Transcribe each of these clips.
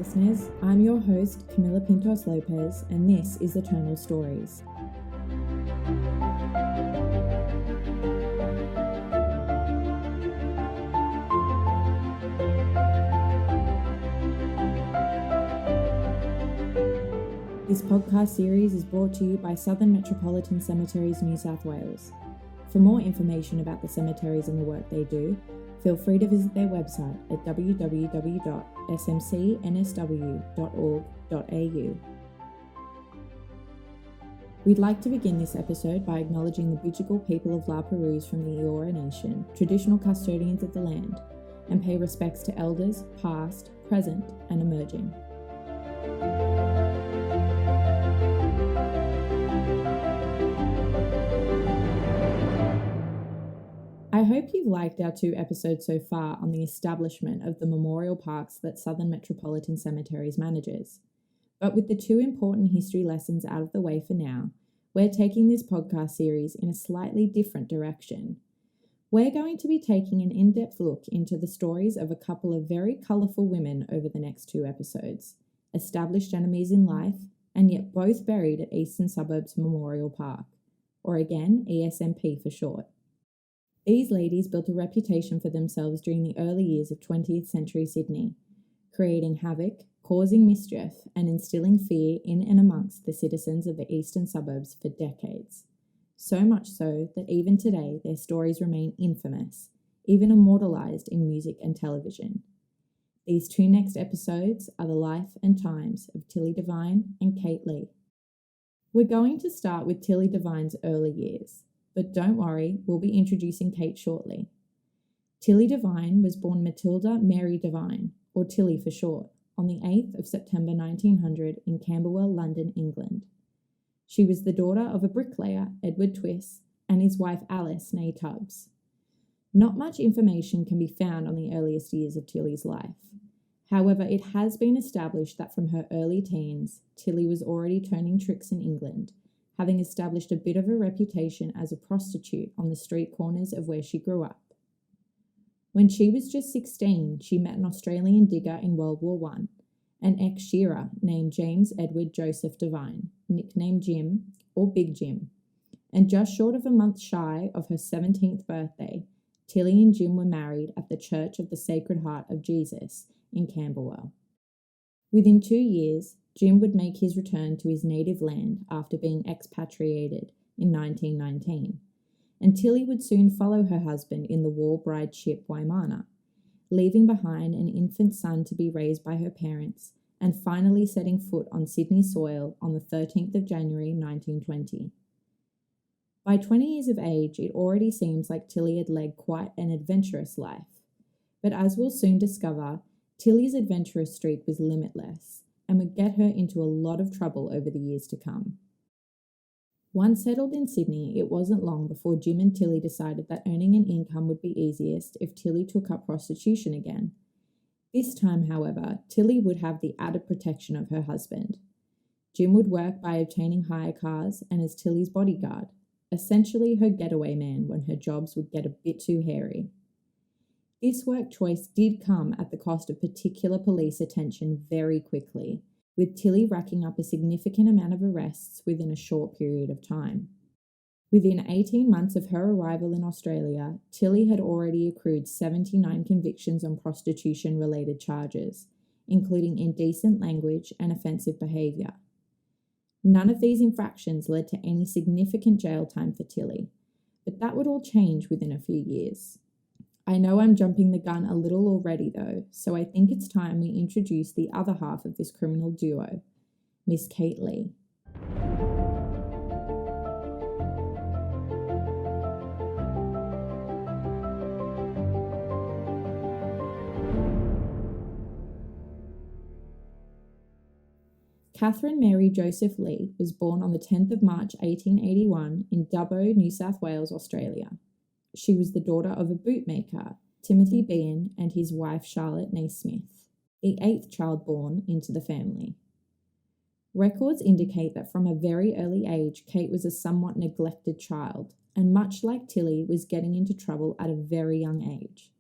listeners. I'm your host, Camila Pintos Lopez, and this is Eternal Stories. This podcast series is brought to you by Southern Metropolitan Cemeteries, New South Wales. For more information about the cemeteries and the work they do, feel free to visit their website at www.smcnsw.org.au. We'd like to begin this episode by acknowledging the Bidjigal people of La Perouse from the Eora Nation, traditional custodians of the land, and pay respects to elders, past, present, and emerging. I hope you've liked our 2 episodes so far on the establishment of the memorial parks that Southern Metropolitan Cemeteries manages. But with the 2 important history lessons out of the way for now, we're taking this podcast series in a slightly different direction. We're going to be taking an in-depth look into the stories of a couple of very colourful women over the next 2 episodes, established enemies in life, and yet both buried at Eastern Suburbs Memorial Park, or again, ESMP for short. These ladies built a reputation for themselves during the early years of 20th century Sydney, creating havoc, causing mischief, and instilling fear in and amongst the citizens of the eastern suburbs for decades. So much so that even today their stories remain infamous, even immortalised in music and television. These 2 next episodes are the life and times of Tilly Devine and Kate Leigh. We're going to start with Tilly Devine's early years. But don't worry, we'll be introducing Kate shortly. Tilly Devine was born Matilda Mary Devine, or Tilly for short, on the 8th of September 1900 in Camberwell, London, England. She was the daughter of a bricklayer, Edward Twiss, and his wife Alice née Tubbs. Not much information can be found on the earliest years of Tilly's life. However, it has been established that from her early teens, Tilly was already turning tricks in England, having established a bit of a reputation as a prostitute on the street corners of where she grew up. When she was just 16, she met an Australian digger in World War I, an ex-shearer named James Edward Joseph Devine, nicknamed Jim, or Big Jim. And just short of a month shy of her 17th birthday, Tilly and Jim were married at the Church of the Sacred Heart of Jesus in Camberwell. Within 2 years, Jim would make his return to his native land after being expatriated in 1919, and Tilly would soon follow her husband in the war bride ship Waimana, leaving behind an infant son to be raised by her parents and finally setting foot on Sydney soil on the 13th of January 1920. By 20 years of age, it already seems like Tilly had led quite an adventurous life, but as we'll soon discover, Tilly's adventurous streak was limitless and would get her into a lot of trouble over the years to come. Once settled in Sydney, it wasn't long before Jim and Tilly decided that earning an income would be easiest if Tilly took up prostitution again. This time, however, Tilly would have the added protection of her husband. Jim would work by obtaining hire cars and as Tilly's bodyguard, essentially her getaway man when her jobs would get a bit too hairy. This work choice did come at the cost of particular police attention very quickly, with Tilly racking up a significant amount of arrests within a short period of time. Within 18 months of her arrival in Australia, Tilly had already accrued 79 convictions on prostitution-related charges, including indecent language and offensive behaviour. None of these infractions led to any significant jail time for Tilly, but that would all change within a few years. I know I'm jumping the gun a little already though, so I think it's time we introduce the other half of this criminal duo, Miss Kate Leigh. Catherine Mary Joseph Leigh was born on the 10th of March 1881 in Dubbo, New South Wales, Australia. She was the daughter of a bootmaker, Timothy Bean, and his wife Charlotte Naismith, the 8th child born into the family. Records indicate that from a very early age, Kate was a somewhat neglected child, and much like Tilly, was getting into trouble at a very young age.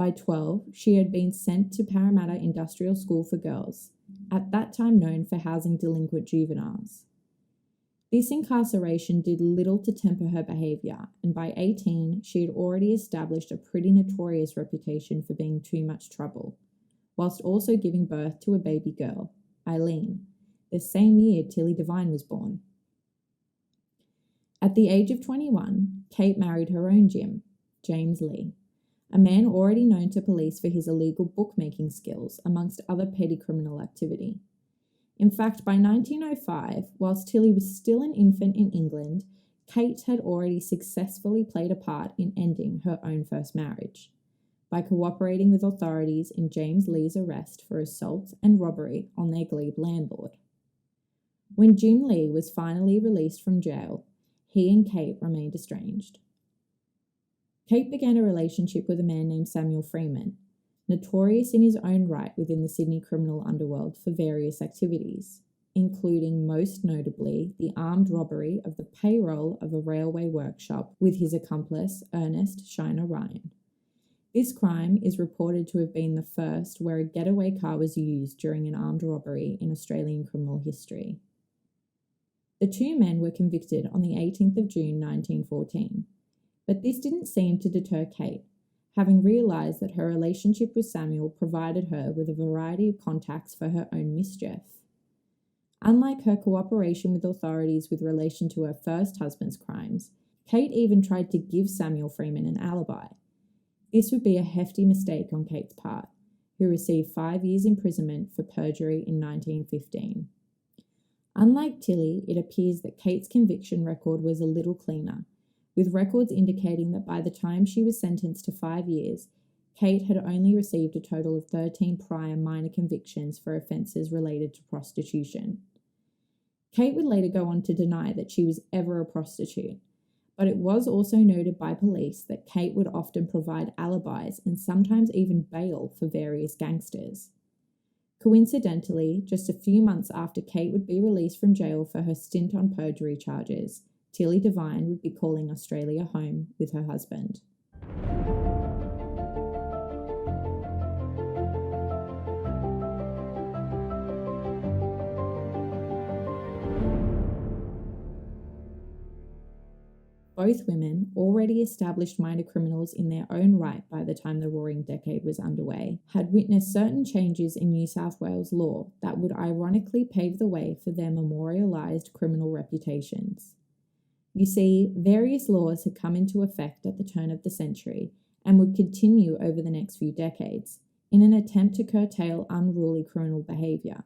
By 12, she had been sent to Parramatta Industrial School for Girls, at that time known for housing delinquent juveniles. This incarceration did little to temper her behaviour, and by 18, she had already established a pretty notorious reputation for being too much trouble, whilst also giving birth to a baby girl, Eileen, the same year Tilly Devine was born. At the age of 21, Kate married her own Jim, James Leigh, a man already known to police for his illegal bookmaking skills, amongst other petty criminal activity. In fact, by 1905, whilst Tilly was still an infant in England, Kate had already successfully played a part in ending her own first marriage by cooperating with authorities in James Leigh's arrest for assault and robbery on their glebe landlord. When Jim Leigh was finally released from jail, he and Kate remained estranged. Kate began a relationship with a man named Samuel Freeman, notorious in his own right within the Sydney criminal underworld for various activities, including most notably the armed robbery of the payroll of a railway workshop with his accomplice Ernest Shiner Ryan. This crime is reported to have been the first where a getaway car was used during an armed robbery in Australian criminal history. The two men were convicted on the 18th of June 1914, but this didn't seem to deter Kate, having realised that her relationship with Samuel provided her with a variety of contacts for her own mischief. Unlike her cooperation with authorities with relation to her first husband's crimes, Kate even tried to give Samuel Freeman an alibi. This would be a hefty mistake on Kate's part, who received 5 years imprisonment for perjury in 1915. Unlike Tilly, it appears that Kate's conviction record was a little cleaner, with records indicating that by the time she was sentenced to 5 years, Kate had only received a total of 13 prior minor convictions for offences related to prostitution. Kate would later go on to deny that she was ever a prostitute, but it was also noted by police that Kate would often provide alibis and sometimes even bail for various gangsters. Coincidentally, just a few months after Kate would be released from jail for her stint on perjury charges, Tilly Devine would be calling Australia home with her husband. Both women, already established minor criminals in their own right by the time the Roaring Decade was underway, had witnessed certain changes in New South Wales law that would ironically pave the way for their memorialised criminal reputations. You see, various laws had come into effect at the turn of the century and would continue over the next few decades in an attempt to curtail unruly criminal behaviour.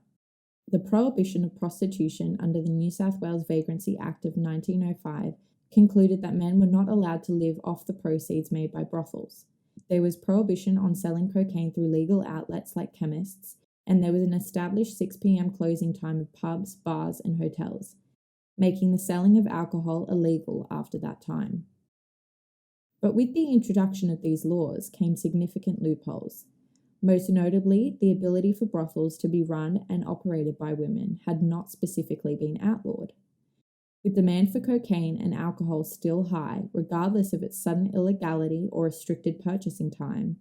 The prohibition of prostitution under the New South Wales Vagrancy Act of 1905 concluded that men were not allowed to live off the proceeds made by brothels. There was prohibition on selling cocaine through legal outlets like chemists, and there was an established 6 p.m. closing time of pubs, bars, and hotels, making the selling of alcohol illegal after that time. But with the introduction of these laws came significant loopholes. Most notably, the ability for brothels to be run and operated by women had not specifically been outlawed. With demand for cocaine and alcohol still high, regardless of its sudden illegality or restricted purchasing time,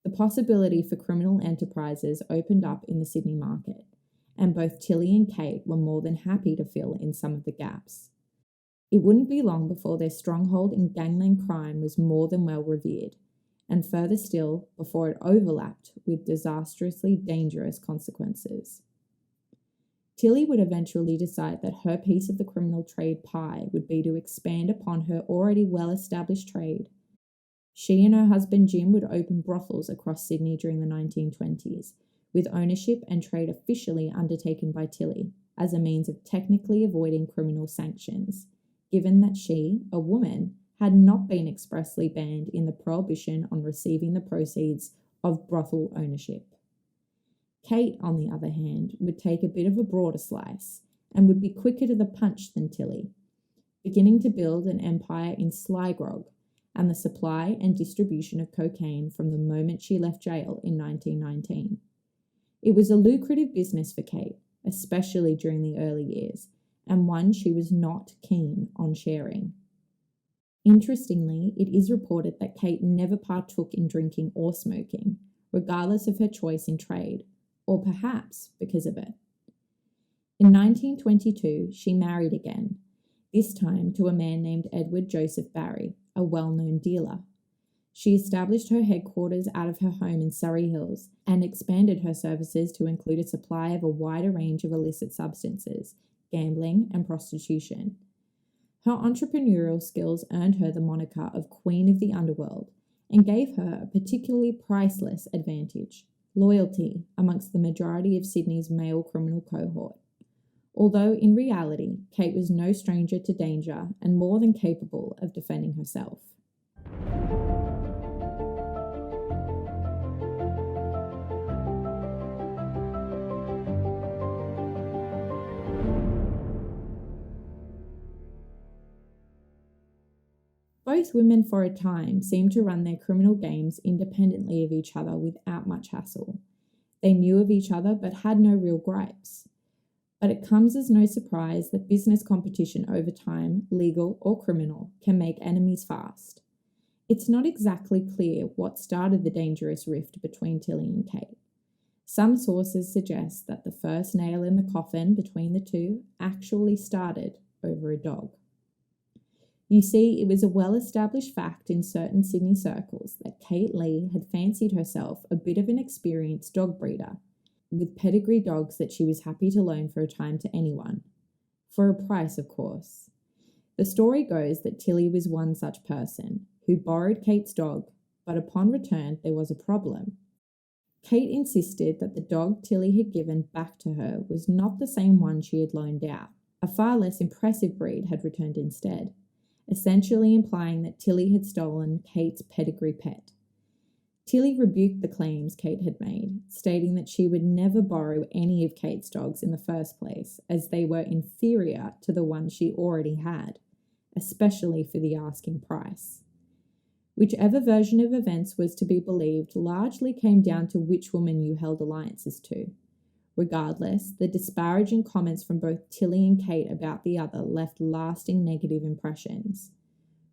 the possibility for criminal enterprises opened up in the Sydney market, and both Tilly and Kate were more than happy to fill in some of the gaps. It wouldn't be long before their stronghold in gangland crime was more than well revered, and further still, before it overlapped with disastrously dangerous consequences. Tilly would eventually decide that her piece of the criminal trade pie would be to expand upon her already well-established trade. She and her husband Jim would open brothels across Sydney during the 1920s, with ownership and trade officially undertaken by Tilly as a means of technically avoiding criminal sanctions, given that she, a woman, had not been expressly banned in the prohibition on receiving the proceeds of brothel ownership. Kate, on the other hand, would take a bit of a broader slice and would be quicker to the punch than Tilly, beginning to build an empire in sly grog and the supply and distribution of cocaine from the moment she left jail in 1919. It was a lucrative business for Kate, especially during the early years, and one she was not keen on sharing. Interestingly, it is reported that Kate never partook in drinking or smoking, regardless of her choice in trade, or perhaps because of it. In 1922, she married again, this time to a man named Edward Joseph Barry, a well-known dealer. She established her headquarters out of her home in Surrey Hills and expanded her services to include a supply of a wider range of illicit substances, gambling, and prostitution. Her entrepreneurial skills earned her the moniker of Queen of the Underworld and gave her a particularly priceless advantage: loyalty amongst the majority of Sydney's male criminal cohort. Although in reality, Kate was no stranger to danger and more than capable of defending herself. Both women for a time seemed to run their criminal games independently of each other without much hassle. They knew of each other but had no real gripes. But it comes as no surprise that business competition over time, legal or criminal, can make enemies fast. It's not exactly clear what started the dangerous rift between Tilly and Kate. Some sources suggest that the first nail in the coffin between the two actually started over a dog. You see, it was a well-established fact in certain Sydney circles that Kate Leigh had fancied herself a bit of an experienced dog breeder, with pedigree dogs that she was happy to loan for a time to anyone. For a price, of course. The story goes that Tilly was one such person, who borrowed Kate's dog, but upon return there was a problem. Kate insisted that the dog Tilly had given back to her was not the same one she had loaned out. A far less impressive breed had returned instead, essentially implying that Tilly had stolen Kate's pedigree pet. Tilly rebuked the claims Kate had made, stating that she would never borrow any of Kate's dogs in the first place, as they were inferior to the one she already had, especially for the asking price. Whichever version of events was to be believed largely came down to which woman you held alliances to. Regardless, the disparaging comments from both Tilly and Kate about the other left lasting negative impressions.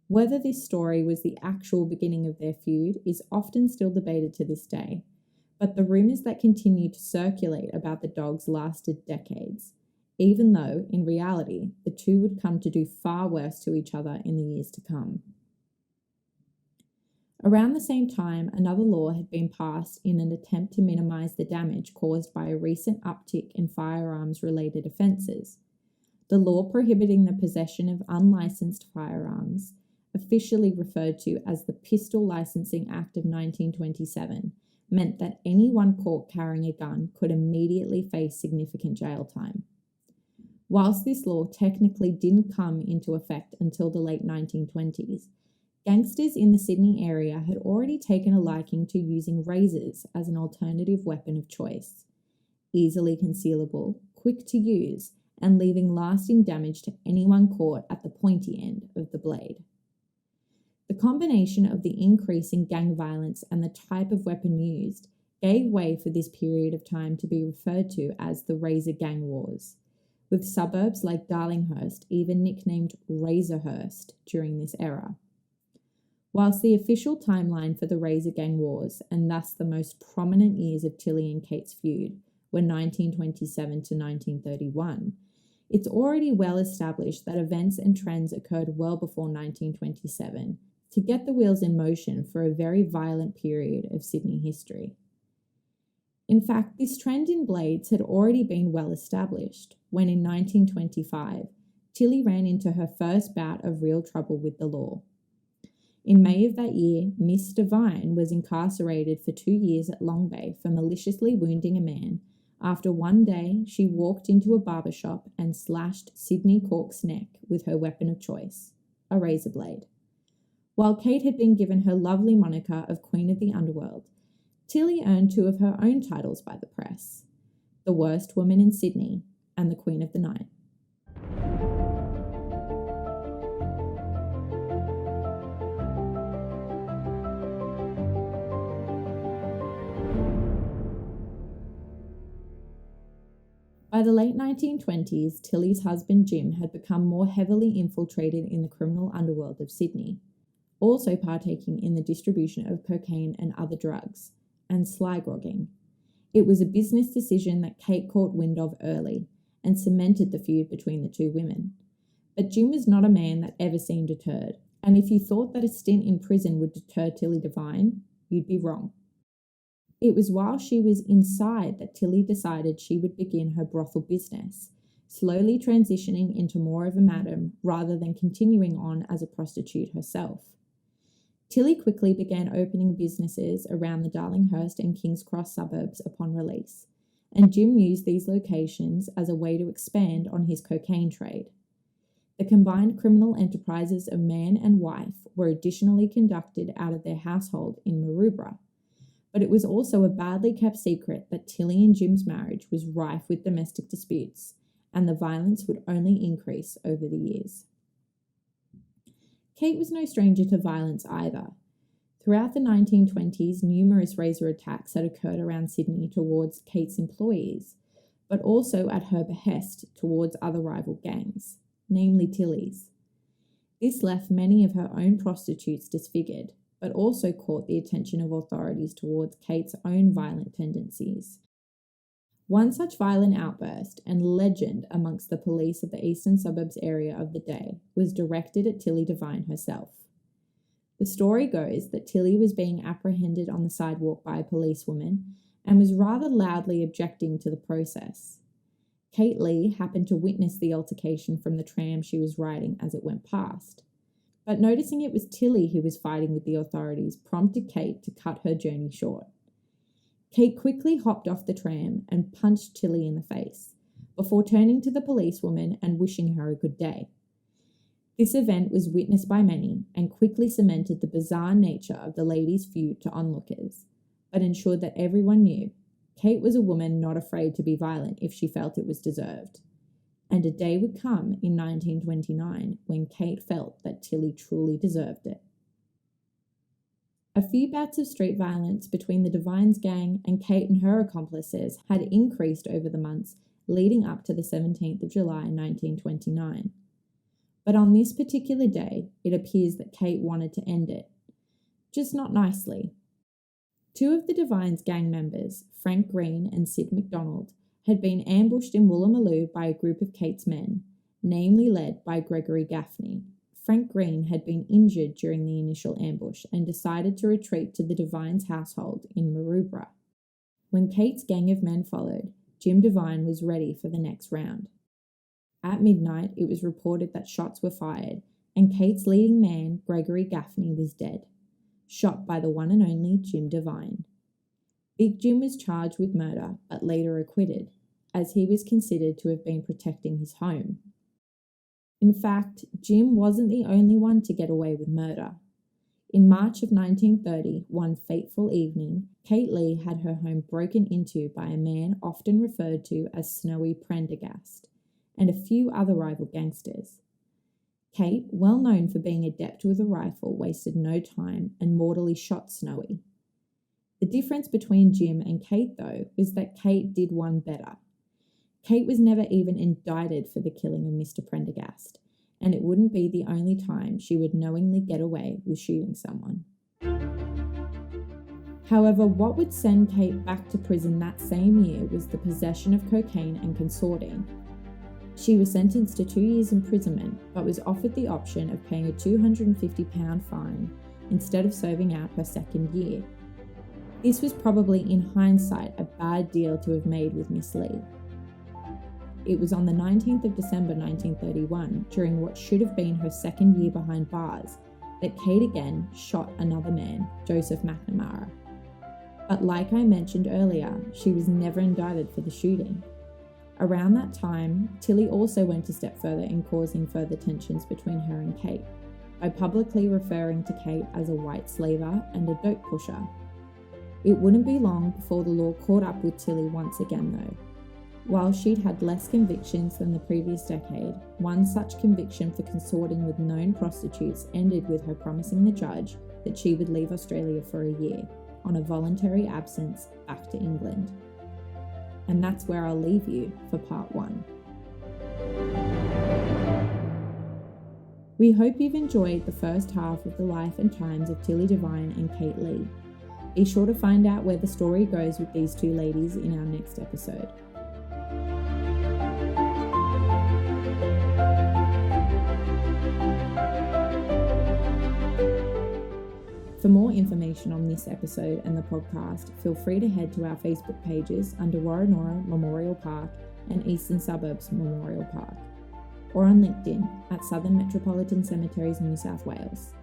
Whether this story was the actual beginning of their feud is often still debated to this day, but the rumours that continued to circulate about the dogs lasted decades, even though, in reality, the two would come to do far worse to each other in the years to come. Around the same time, another law had been passed in an attempt to minimise the damage caused by a recent uptick in firearms-related offences. The law prohibiting the possession of unlicensed firearms, officially referred to as the Pistol Licensing Act of 1927, meant that anyone caught carrying a gun could immediately face significant jail time. Whilst this law technically didn't come into effect until the late 1920s, gangsters in the Sydney area had already taken a liking to using razors as an alternative weapon of choice. Easily concealable, quick to use, and leaving lasting damage to anyone caught at the pointy end of the blade. The combination of the increase in gang violence and the type of weapon used gave way for this period of time to be referred to as the Razor Gang Wars, with suburbs like Darlinghurst even nicknamed Razorhurst during this era. Whilst the official timeline for the Razor Gang Wars, and thus the most prominent years of Tilly and Kate's feud, were 1927 to 1931, it's already well established that events and trends occurred well before 1927 to get the wheels in motion for a very violent period of Sydney history. In fact, this trend in blades had already been well established when in 1925, Tilly ran into her first bout of real trouble with the law. In May of that year, Miss Devine was incarcerated for 2 years at Long Bay for maliciously wounding a man after one day she walked into a barber shop and slashed Sidney Cork's neck with her weapon of choice, a razor blade. While Kate had been given her lovely moniker of Queen of the Underworld, Tilly earned 2 of her own titles by the press: the worst woman in Sydney and the Queen of the Night. By the late 1920s, Tilly's husband Jim had become more heavily infiltrated in the criminal underworld of Sydney, also partaking in the distribution of cocaine and other drugs, and sly grogging. It was a business decision that Kate caught wind of early and cemented the feud between the two women. But Jim was not a man that ever seemed deterred, and if you thought that a stint in prison would deter Tilly Devine, you'd be wrong. It was while she was inside that Tilly decided she would begin her brothel business, slowly transitioning into more of a madam rather than continuing on as a prostitute herself. Tilly quickly began opening businesses around the Darlinghurst and King's Cross suburbs upon release, and Jim used these locations as a way to expand on his cocaine trade. The combined criminal enterprises of man and wife were additionally conducted out of their household in Maroubra, but it was also a badly kept secret that Tilly and Jim's marriage was rife with domestic disputes, and the violence would only increase over the years. Kate was no stranger to violence either. Throughout the 1920s, numerous razor attacks had occurred around Sydney towards Kate's employees, but also at her behest towards other rival gangs, namely Tilly's. This left many of her own prostitutes disfigured, but also caught the attention of authorities towards Kate's own violent tendencies. One such violent outburst and legend amongst the police of the Eastern Suburbs area of the day was directed at Tilly Devine herself. The story goes that Tilly was being apprehended on the sidewalk by a policewoman and was rather loudly objecting to the process. Kate Leigh happened to witness the altercation from the tram she was riding as it went past, but noticing it was Tilly who was fighting with the authorities prompted Kate to cut her journey short. Kate quickly hopped off the tram and punched Tilly in the face, before turning to the policewoman and wishing her a good day. This event was witnessed by many and quickly cemented the bizarre nature of the lady's feud to onlookers, but ensured that everyone knew Kate was a woman not afraid to be violent if she felt it was deserved. And a day would come in 1929 when Kate felt that Tilly truly deserved it. A few bouts of street violence between the Devine's gang and Kate and her accomplices had increased over the months leading up to the 17th of July 1929. But on this particular day, it appears that Kate wanted to end it, just not nicely. Two of the Devine's gang members, Frank Green and Sid McDonald, had been ambushed in Woolloomooloo by a group of Kate's men, namely led by Gregory Gaffney. Frank Green had been injured during the initial ambush and decided to retreat to the Devine's household in Maroubra. When Kate's gang of men followed, Jim Devine was ready for the next round. At midnight, it was reported that shots were fired, and Kate's leading man, Gregory Gaffney, was dead, shot by the one and only Jim Devine. Big Jim was charged with murder, but later acquitted, as he was considered to have been protecting his home. In fact, Jim wasn't the only one to get away with murder. In March of 1930, one fateful evening, Kate Leigh had her home broken into by a man often referred to as Snowy Prendergast, and a few other rival gangsters. Kate, well known for being adept with a rifle, wasted no time and mortally shot Snowy. The difference between Jim and Kate, though, was that Kate did one better. Kate was never even indicted for the killing of Mr. Prendergast, and it wouldn't be the only time she would knowingly get away with shooting someone. However, what would send Kate back to prison that same year was the possession of cocaine and consorting. She was sentenced to 2 years imprisonment, but was offered the option of paying a £250 fine instead of serving out her second year. This was probably, in hindsight, a bad deal to have made with Miss Leigh. It was on the 19th of December 1931, during what should have been her second year behind bars, that Kate again shot another man, Joseph McNamara. But like I mentioned earlier, she was never indicted for the shooting. Around that time, Tilly also went a step further in causing further tensions between her and Kate, by publicly referring to Kate as a white slaver and a dope pusher. It wouldn't be long before the law caught up with Tilly once again though. While she'd had less convictions than the previous decade, one such conviction for consorting with known prostitutes ended with her promising the judge that she would leave Australia for a year, on a voluntary absence back to England. And that's where I'll leave you for part 1. We hope you've enjoyed the first half of the life and times of Tilly Devine and Kate Leigh. Be sure to find out where the story goes with these two ladies in our next episode. For more information on this episode and the podcast, feel free to head to our Facebook pages under Woronora Memorial Park and Eastern Suburbs Memorial Park, or on LinkedIn at Southern Metropolitan Cemeteries, New South Wales.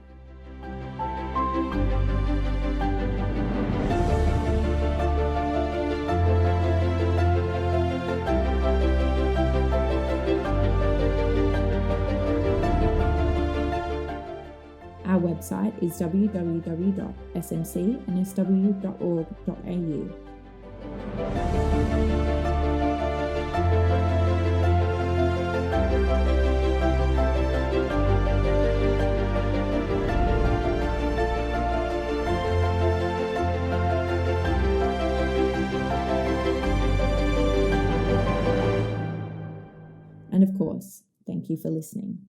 Our website is www.smcnsw.org.au. And of course, thank you for listening.